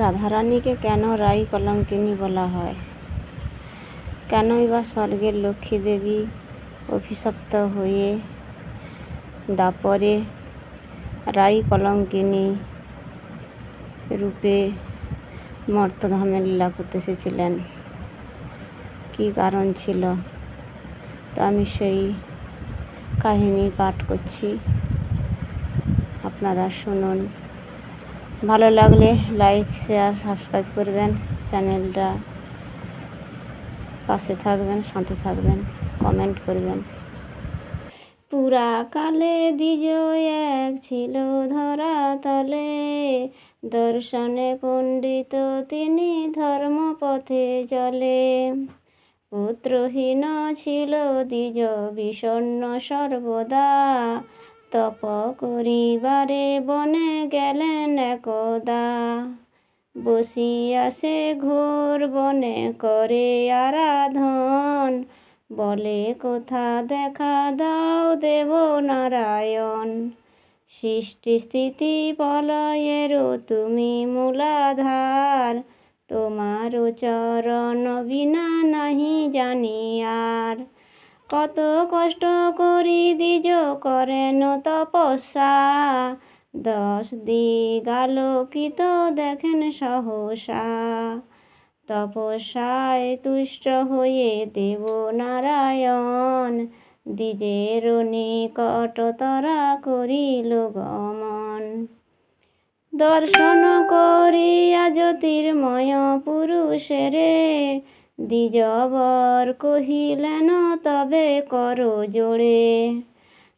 রাধারানীকে কেন রাই কলঙ্কিনী বলা হয়? কেনই বা স্বর্গের লক্ষ্মী দেবী অভিশপ্ত হয়ে দাপরে রাই কলঙ্কিনী রূপে মর্তধামে লীলা করতে এসেছিলেন? কী কারণ ছিল? তো আমি সেই কাহিনী পাঠ করছি, আপনারা শুনুন। ভালো লাগলে লাইক, শেয়ার, সাবস্ক্রাইব করবেন। চ্যানেলটা পাশে থাকবেন, সাথে থাকবেন, কমেন্ট করবেন। পুরাকালে দ্বিজ এক ছিল ধরা তলে, দর্শনে পণ্ডিত তিনি ধর্মপথে চলে। পুত্রহীন ছিল দ্বিজ বিষণ্ণ সর্বদা, তপ করিবারে বনে গেলেন একদা। বসিয়া সে ঘোর বনে করে আরাধন, বলে কোথা দেখা দাও দেব নারায়ণ। সৃষ্টি স্থিতি প্রলয়েরও তুমি মূলাধার, তোমার চরণ বিনা নাহি জানি আর। কত কষ্ট করি দ্বিজ করেন তপস্যা, 10 দিগালোকিত দেখেন সহসা। তপস্যায় তুষ্ট হয়ে দেব নারায়ণ, দ্বিজের নিকট তরা করিল গমন। দর্শন করিয়া জ্যোতির্ময় পুরুষেরে, দ্বিজবর কহিলেন তবে করো জোড়ে।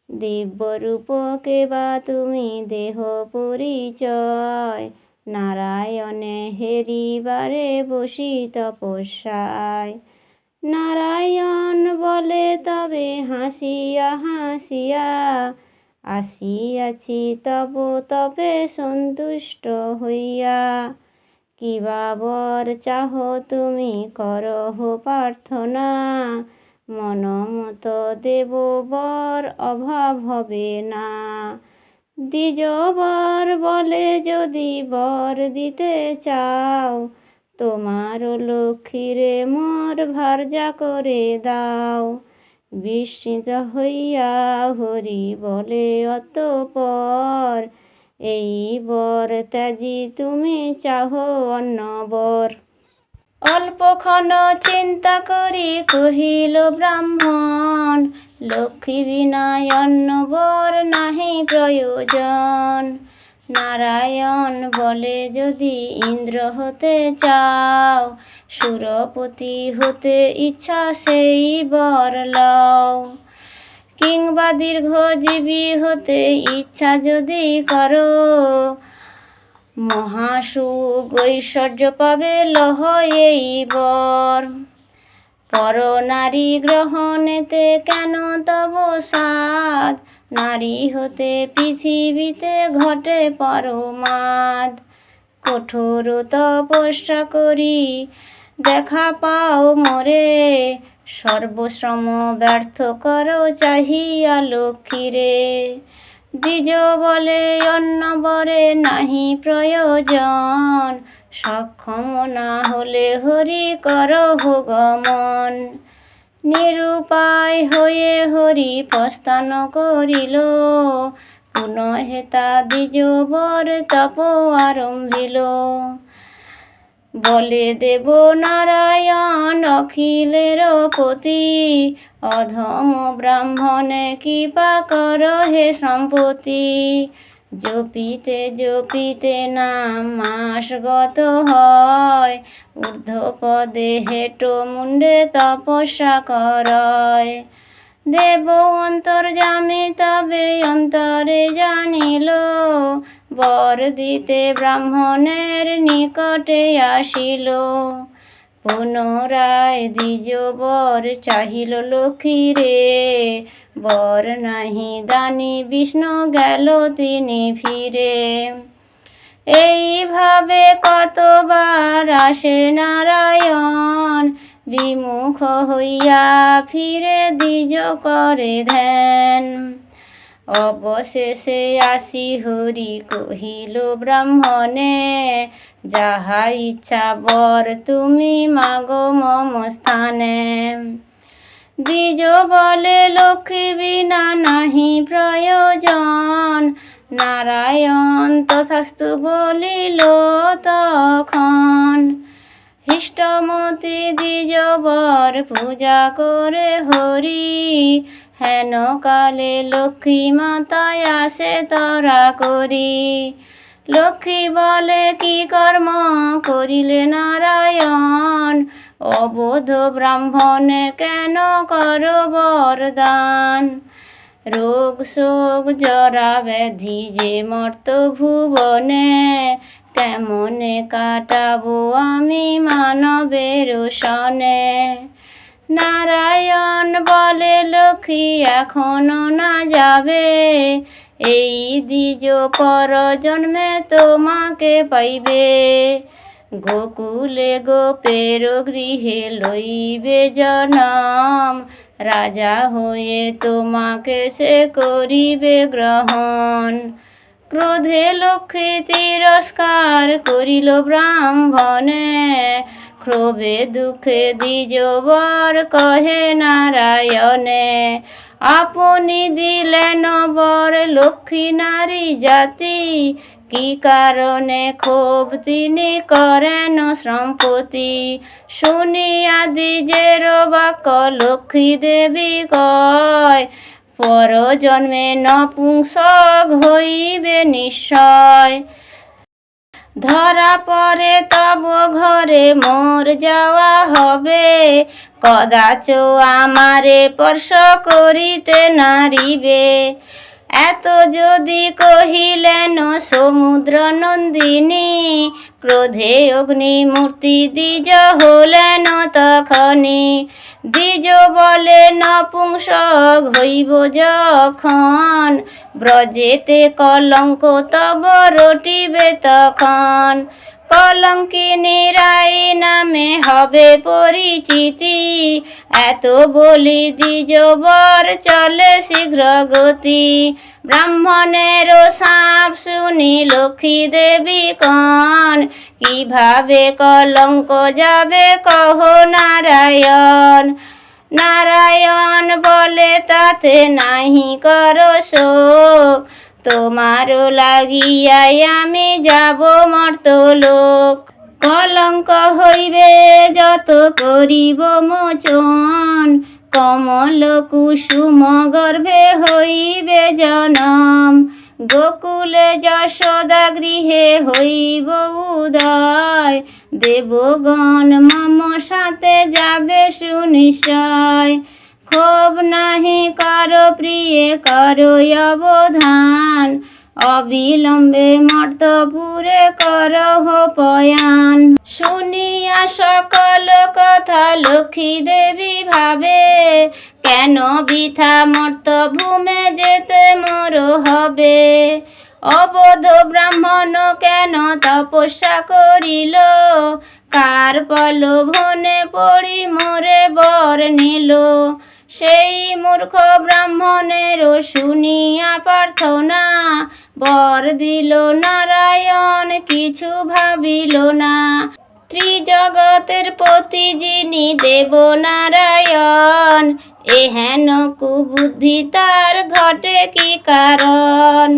দিব্যরূপ কেবা তুমি দেহ পরিচয়, নারায়ণে হেরিবারে বসি তপস্যায়। নারায়ণ বলে তবে হাসিয়া হাসিয়া, আসিয়াছি তব তবে সন্তুষ্ট হইয়া। কিবা বর চাহ তুমি করহ প্রার্থনা, মন মত দেব বর অভাব হবে না। দ্বিজ বর বলে যদি বর দিতে চাও, তোমার লক্ষ্মীরে মোর ভার্যা করে দাও। বিস্মিত হইয়া হরি বলে অতঃপর, এই বর ত্যাজি তুমি চাহ অন্য বর। অল্পক্ষণ চিন্তা করি কহিল ব্রাহ্মণ, লক্ষ্মী বিনা অন্য বর নাহি প্রয়োজন। নারায়ণ বলে যদি ইন্দ্র হতে চাও, সুরপতি হতে ইচ্ছা সেই বর লও। কিংবা দীর্ঘজীবী হতে ইচ্ছা যদি করো, মহাসুখ ঐশ্বর্য পাবে লহ এই বর। পর নারী গ্রহণেতে কেন তব সাধ, নারী হতে পৃথিবীতে ঘটে পরমাদ। কঠোর তপস্যা করি দেখা পাও মোরে, সর্বশ্রম ব্যর্থ করো চাহিয়া লক্ষ্মীরে। দ্বিজ বলে অন্য বরে নাহি প্রয়োজন, সক্ষম না হলে হরি করহ গমন। নিরুপায় হয়ে হরি প্রস্থান করিল, পুনঃহেতা দ্বিজ বর তপ আরম্ভিল। বলে দেব নারায়ণ অখিলের পতি, অধম ব্রাহ্মণে কৃপা কর হে সম্পত্তি। জপিতে জপিতে নাম মাসগত হয়, ঊর্ধ্বপদে হেট মুণ্ডে তপস্যা করয়। দেব অন্তর্যামী তবে অন্তরে জানিল, বর দিতে ব্রাহ্মণের নিকটে আসিল। পুনরায় দ্বিজ বর চাহিল লক্ষ্মীরে, বর নাহি দানি বিষ্ণু গেল তিনি ফিরে। এইভাবে কতবার আসে নারায়ণ, বিমুখ হইয়া ফিরে দ্বিজ করে ধ্যান। অবশেষে আসি হরি কহিল ব্রাহ্মণে, যাহা ইচ্ছা বর তুমি মাগো মম স্থানে। দ্বিজ বলে লক্ষ্মী বিনা নাহি প্রয়োজন, নারায়ণ তথাস্তু বলিল তখন। হৃষ্টমতি দ্বিজ বর পূজা করে হরি, হেন কালে লক্ষ্মী মাতায় আসে তরা করি। লক্ষ্মী বলে কি কর্ম করিলে নারায়ণ, অবোধ ব্রাহ্মণে কেন কর বরদান। রোগ শোক জরা ব্যাধি যে মর্ত ভুবনে, কেমনে কাটাবো আমি মানবের সনে। নারায়ণ বলে লক্ষ্মী এখনো না যাবে, এই দ্বিজ পর জন্মে তোমাকে পাইবে। গোকুলে গোপের গৃহে লইবে জনম, রাজা হয়ে তোমাকে সে করিবে গ্রহণ। ক্রোধে লক্ষ্মী তিরস্কার করিল ব্রাহ্মণে, ক্ষোভে দুঃখে দ্বিজ বর কহে নারায়ণে। আপনি দিলেন বর লক্ষ্মী নারী জাতি, কি কারণে ক্ষোভ তিনি করেন সম্পত্তি। শুনিয়া দ্বিজের বাক্য লক্ষ্মী দেবী কয়, পর জন্মে নপুংসক হইবে নিশ্চয়। ধরা পরে তব ঘরে মোর যাওয়া হবে, কদাচ আমারে স্পর্শ করিতে নারিবে। এত যদি কহিলেন সমুদ্র নন্দিনী, ক্রোধে অগ্নিমূর্তি দ্বিজ হলেন তখনি। দ্বিজ বলে নপুংসক হইব যখন, ব্রজেতে কলঙ্ক তব রটিবে তখন। কলঙ্কিনী রাই নামে হবে পরিচিতি, এত বলি দ্বিজ বর চলে শীঘ্র গতি। ব্রাহ্মণের শাপ শুনি লক্ষ্মী দেবী কন, কিভাবে কলঙ্ক যাবে কহ নারায়ণ। নারায়ণ বলে তাতে নাহি কর শোক, তোমার লাগিয়াই আমি যাব মর্তলোক। কলঙ্ক হইবে যত করিব মোচন, কমল কুসুম গর্ভে হইবে জনম। গোকুলে যশোদা গৃহে হইব উদয়, দেবগণ মম সাথে যাবে সুনিশ্চয়। ক্ষোভ নাহি কর প্রিয়ে করো অবধান, অবিলম্বে মর্তপুরে করহ পয়ান। শুনিয়া সকল কথা লক্ষ্মী দেবী ভাবে, কেন বৃথা মর্তভূমে যেতে মোর হবে। অবোধ ব্রাহ্মণ কেন তপস্যা করিল, কার প্রলোভনে পড়ি মোরে বর নিল। সেই মূর্খ ব্রাহ্মণের শুনিয়া প্রার্থনা, বর দিল নারায়ণ কিছু ভাবিল না। ত্রিজগতের পতি যিনি দেব নারায়ণ, এহেন কুবুদ্ধি তার ঘটে কি কারণ।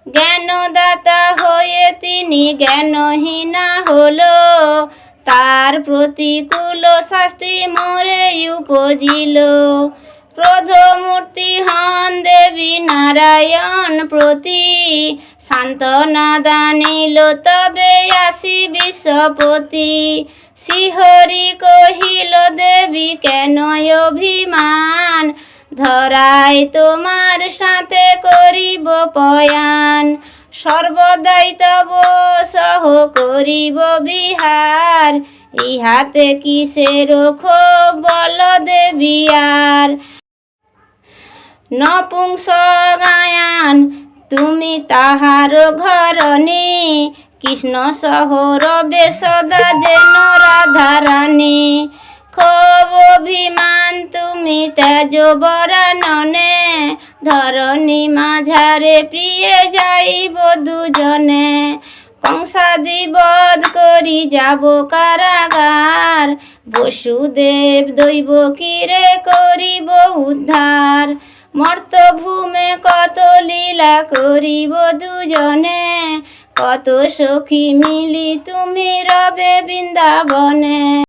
জ্ঞানদাতা হয়ে তিনি জ্ঞানহীনা হলো, তার প্রতিকূল শাস্তি মোরে উপজিল। ক্রোধমূর্তি হন দেবী নারায়ণ প্রতি, সান্ত্বনা দানিল তবে আসি বিশ্বপতি। শ্রীহরি কহিল দেবী কেন অভিমান, ধরায় তোমার সাথে করিব পয়ান। সর্বদাই তব সহ করিব বিহার, ইহাতে কিসের ক্ষোভ বল দেবী আর। নপুংসগায়ান তুমি তাহার ঘরণী, কৃষ্ণ সহ রবে সদা যেন রাধারানী। ক্ষোভ অভিমান তুমি তেজ বরাননে, ধরণী মাঝারে প্রিয়ে যাইব দুজনে। কংসাদি বধ করি করি যাব কারাগার, বসুদেব দৈব কিরে করিব উদ্ধার। মর্তভূমে কত লীলা করিব দুজনে, কত সখী মিলি তুমি রবে বৃন্দাবনে।